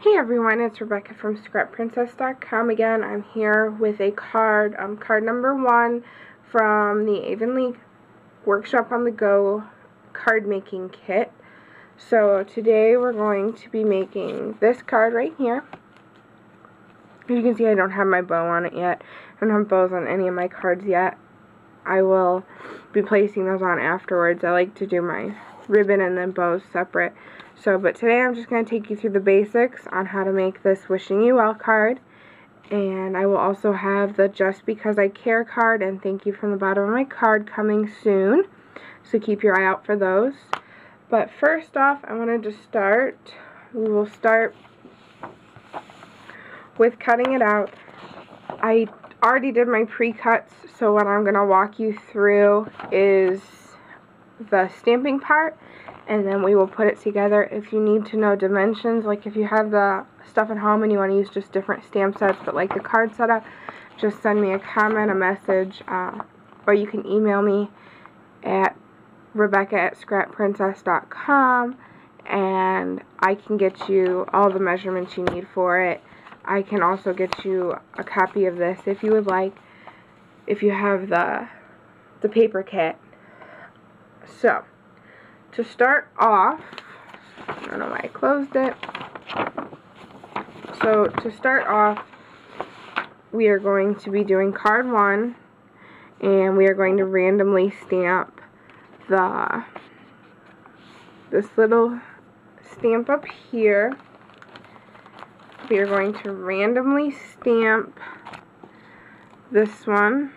Hey everyone, it's Rebecca from scrapprincess.com again. I'm here with a card, card number 1 from the Avonlea Workshop on the Go card making kit. So today we're going to be making this card right here. As you can see, I don't have my bow on it yet. I don't have bows on any of my cards yet. I will be placing those on afterwards. I like to do my ribbon and then bows separate. But today I'm just going to take you through the basics on how to make this Wishing You Well card. And I will also have the Just Because I Care card and Thank You from the bottom of my card coming soon. So keep your eye out for those. But first off, I wanted to start. We will start with cutting it out. I already did my pre-cuts, so what I'm going to walk you through is the stamping part, and then we will put it together. If you need to know dimensions, like if you have the stuff at home and you want to use just different stamp sets but like the card setup, just send me a comment, a message, or you can email me at rebecca@scrapprincess.com and I can get you all the measurements you need for it. I can also get you a copy of this if you would like, if you have the paper kit. So, to start off, I don't know why I closed it. So, to start off, we are going to be doing card 1, and we are going to randomly stamp this little stamp up here. We are going to randomly stamp this one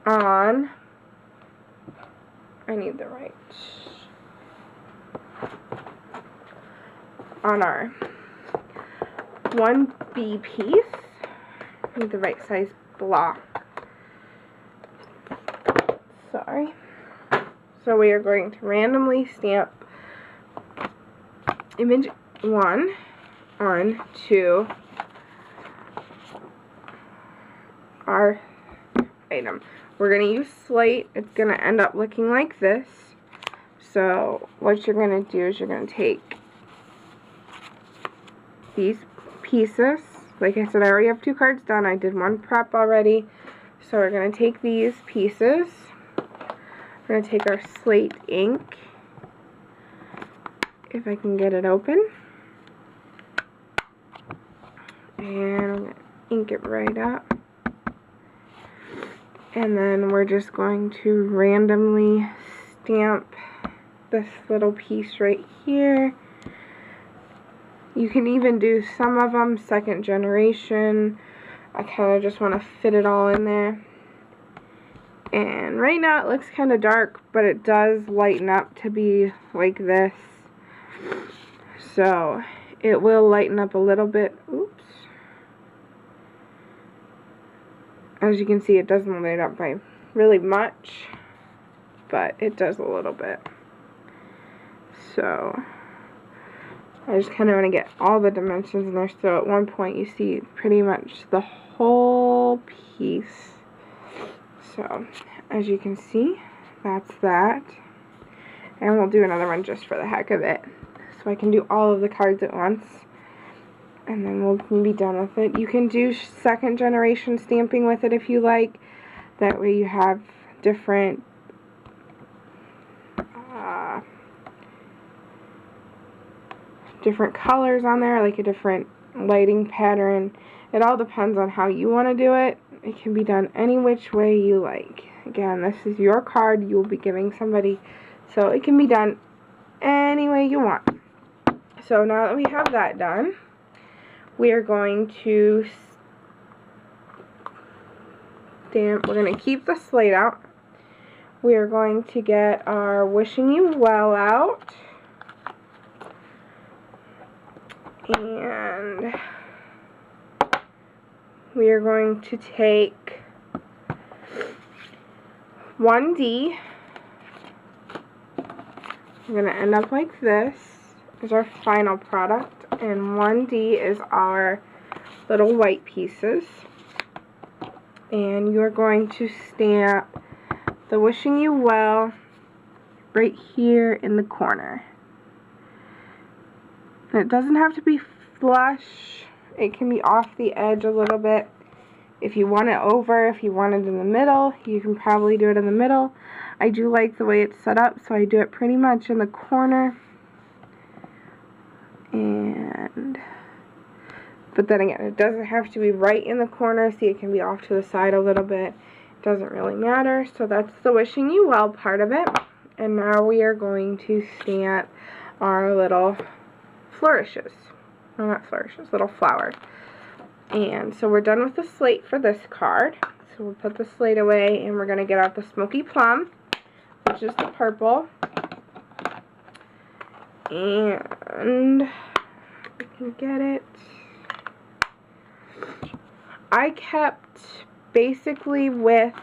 on, I need the right, on our 1B piece. I need the right size block. Sorry. So we are going to randomly stamp image 1 onto our item. We're going to use slate. It's going to end up looking like this. So what you're going to do is you're going to take these pieces. Like I said, I already have 2 cards done. I did 1 prep already. So we're going to take these pieces. We're going to take our slate ink, if I can get it open, and I'm going to ink it right up. And then we're just going to randomly stamp this little piece right here. You can even do some of them second generation. I kind of just want to fit it all in there. And right now it looks kind of dark, but it does lighten up to be like this. So it will lighten up a little bit. Oops. As you can see, it doesn't light up by really much, but it does a little bit. So I just kind of want to get all the dimensions in there, so at one point you see pretty much the whole piece. So as you can see, that's that. And we'll do another one just for the heck of it, so I can do all of the cards at once. And then we'll be done with it. You can do second generation stamping with it if you like. That way you have different colors on there, like a different lighting pattern. It all depends on how you want to do it. It can be done any which way you like. Again, this is your card you will be giving somebody, so it can be done any way you want. So now that we have that done, we are going to stamp. We're going to keep the slate out. We are going to get our Wishing You Well out. And we are going to take 1D. We're going to end up like this. Is our final product. And 1D is our little white pieces. And you're going to stamp the Wishing You Well right here in the corner. And it doesn't have to be flush. It can be off the edge a little bit. If you want it over, if you want it in the middle, you can probably do it in the middle. I do like the way it's set up, so I do it pretty much in the corner. But then again, it doesn't have to be right in the corner. See, it can be off to the side a little bit. It doesn't really matter. So that's the wishing you well part of it. And now we are going to stamp our little flourishes. Well, not flourishes, little flowers. And so we're done with the slate for this card. So we'll put the slate away and we're going to get out the Smoky Plum, which is the purple. And we can get it. I kept basically with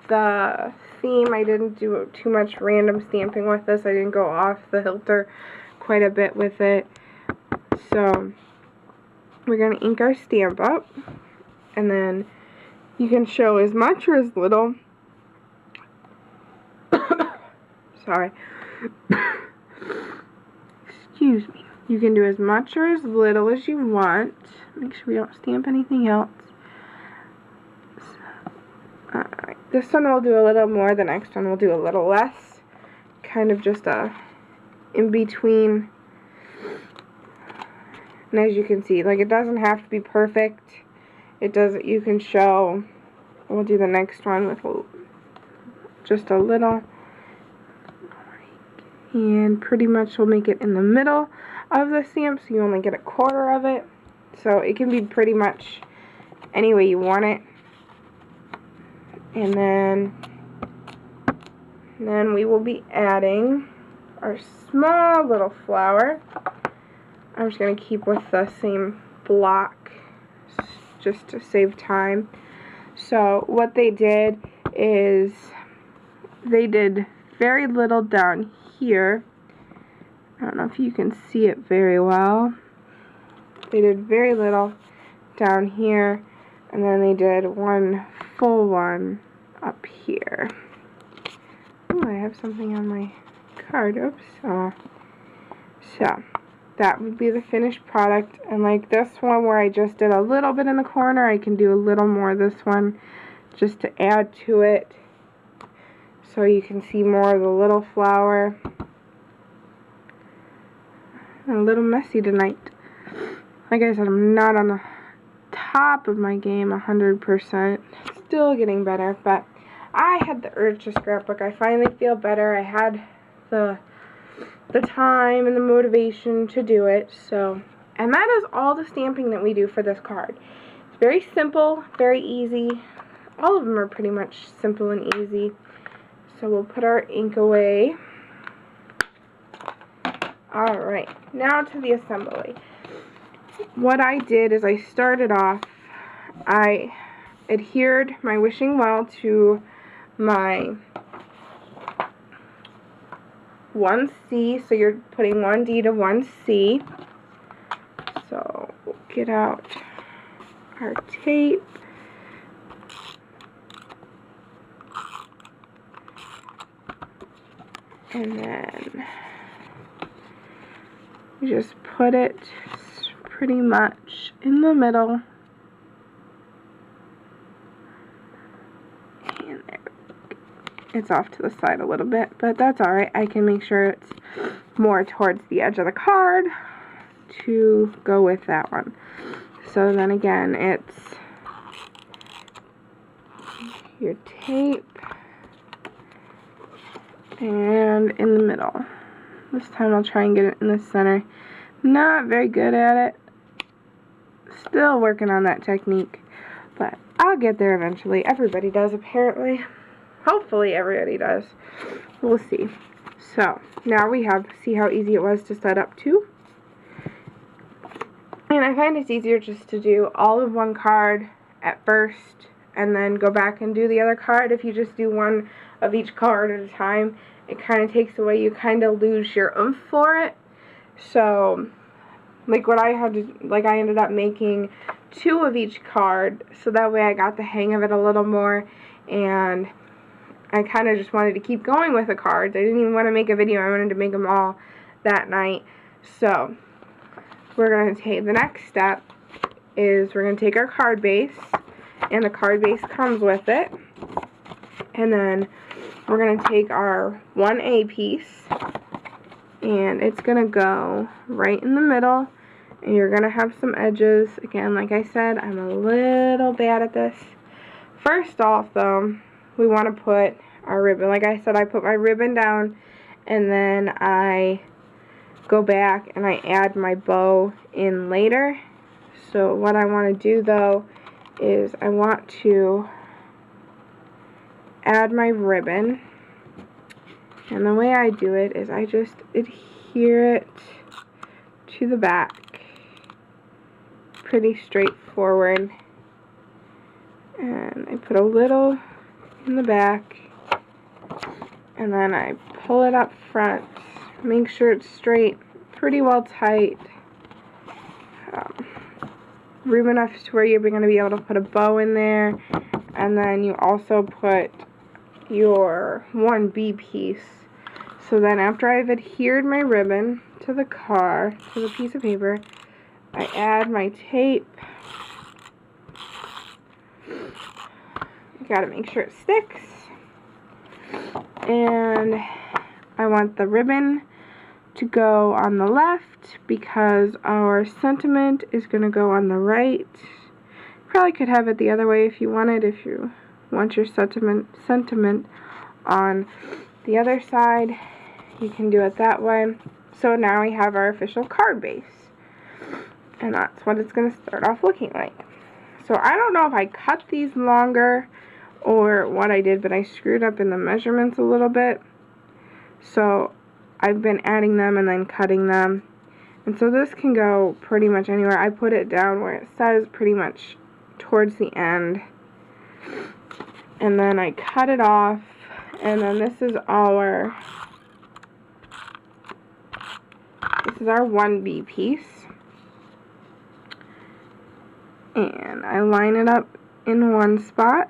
the theme. I didn't do too much random stamping with this. I didn't go off the Hilter quite a bit with it. So we're going to ink our stamp up, and then you can show as much or as little. Sorry. Excuse me. You can do as much or as little as you want. Make sure we don't stamp anything else. Alright, this one we'll do a little more, the next one we'll do a little less. Kind of just a in-between. And as you can see, like, it doesn't have to be perfect. It doesn't, you can show, we'll do the next one with just a little. And pretty much we'll make it in the middle of the stamp, so you only get a quarter of it. So it can be pretty much any way you want it. And then we will be adding our small little flower. I'm just going to keep with the same block just to save time. So what they did is they did very little down here. I don't know if you can see it very well. They did very little down here, and then they did one full one up here. Oh, I have something on my card. Oops. So that would be the finished product. And like this one where I just did a little bit in the corner, I can do a little more this one just to add to it, so you can see more of the little flower. I'm a little messy tonight. Like I said, I'm not on the top of my game 100%. Still getting better, but I had the urge to scrapbook. I finally feel better. I had the time and the motivation to do it. So, and that is all the stamping that we do for this card. It's very simple, very easy. All of them are pretty much simple and easy. So we'll put our ink away. Alright, now to the assembly. What I did is I started off, I adhered my wishing well to my 1C, so you're putting 1D to 1C. So we'll get out our tape. And then you just put it pretty much in the middle. And there. It's off to the side a little bit, but that's alright. I can make sure it's more towards the edge of the card to go with that one. So then again, it's your tape and in the middle. This time I'll try and get it in the center. Not very good at it. Still working on that technique, but I'll get there eventually. Everybody does, apparently. Hopefully everybody does. We'll see. So now we have, see how easy it was to set up too? And I find it's easier just to do all of one card at first and then go back and do the other card. If you just do one of each card at a time, it kind of takes away, you kind of lose your oomph for it. So like what I had to, like I ended up making 2 of each card, so that way I got the hang of it a little more, and I kind of just wanted to keep going with the cards. I didn't even want to make a video. I wanted to make them all that night. So we're going to take the next step is we're going to take our card base, and the card base comes with it, and then we're going to take our 1A piece, and it's going to go right in the middle, and you're going to have some edges. Again, like I said, I'm a little bad at this. First off, though, we want to put our ribbon. Like I said, I put my ribbon down, and then I go back and I add my bow in later. So what I want to do, though, is I want to add my ribbon, and the way I do it is I just adhere it to the back, pretty straightforward, and I put a little in the back, and then I pull it up front, make sure it's straight, pretty well tight, room enough to where you're going to be able to put a bow in there, and then you also put your 1B piece. So then after I've adhered my ribbon to the card, to the piece of paper, I add my tape. You gotta make sure it sticks. And I want the ribbon to go on the left because our sentiment is going to go on the right. Probably could have it the other way if you wanted, if you want your sentiment on the other side, you can do it that way. So now we have our official card base, and that's what it's going to start off looking like. So I don't know if I cut these longer or what I did, but I screwed up in the measurements a little bit, so I've been adding them and then cutting them, and so this can go pretty much anywhere. I put it down where it says pretty much towards the end, and then I cut it off, and then this is our 1B piece, and I line it up in one spot,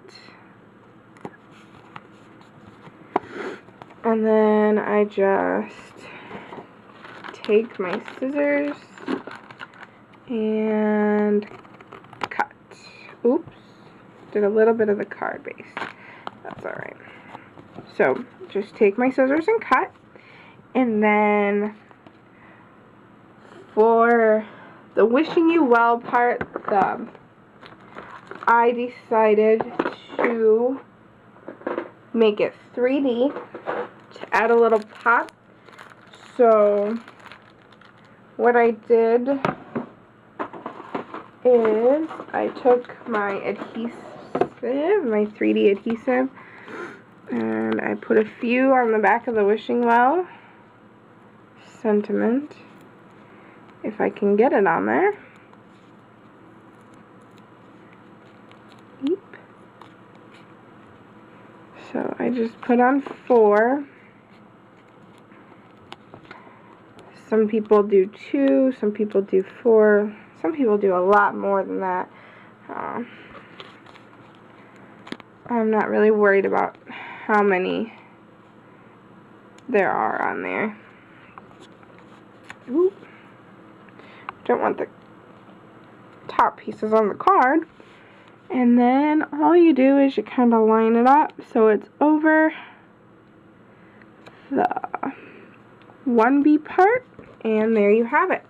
and then I just take my scissors and cut. Oops, did a little bit of the card base. That's alright. So just take my scissors and cut, and then for the wishing you well part, I decided to make it 3D to add a little pop. So what I did is I took my adhesive, my 3D adhesive, and I put a few on the back of the wishing well sentiment, if I can get it on there. Eep. So I just put on 4. Some people do 2, some people do 4, some people do a lot more than that. I'm not really worried about how many there are on there. Ooh. Don't want the top pieces on the card. And then all you do is you kind of line it up so it's over the 1B part, and there you have it.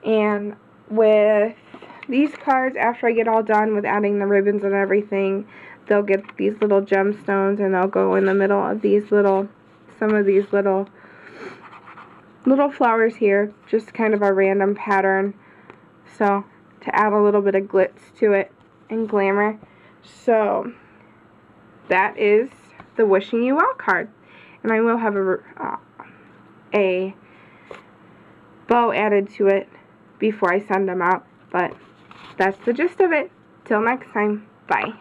And with these cards, after I get all done with adding the ribbons and everything, they'll get these little gemstones, and they'll go in the middle of these little, some of these little flowers here, just kind of a random pattern, so to add a little bit of glitz to it and glamour. So that is the wishing you well card, and I will have a bow added to it before I send them out, but that's the gist of it. Till next time, bye.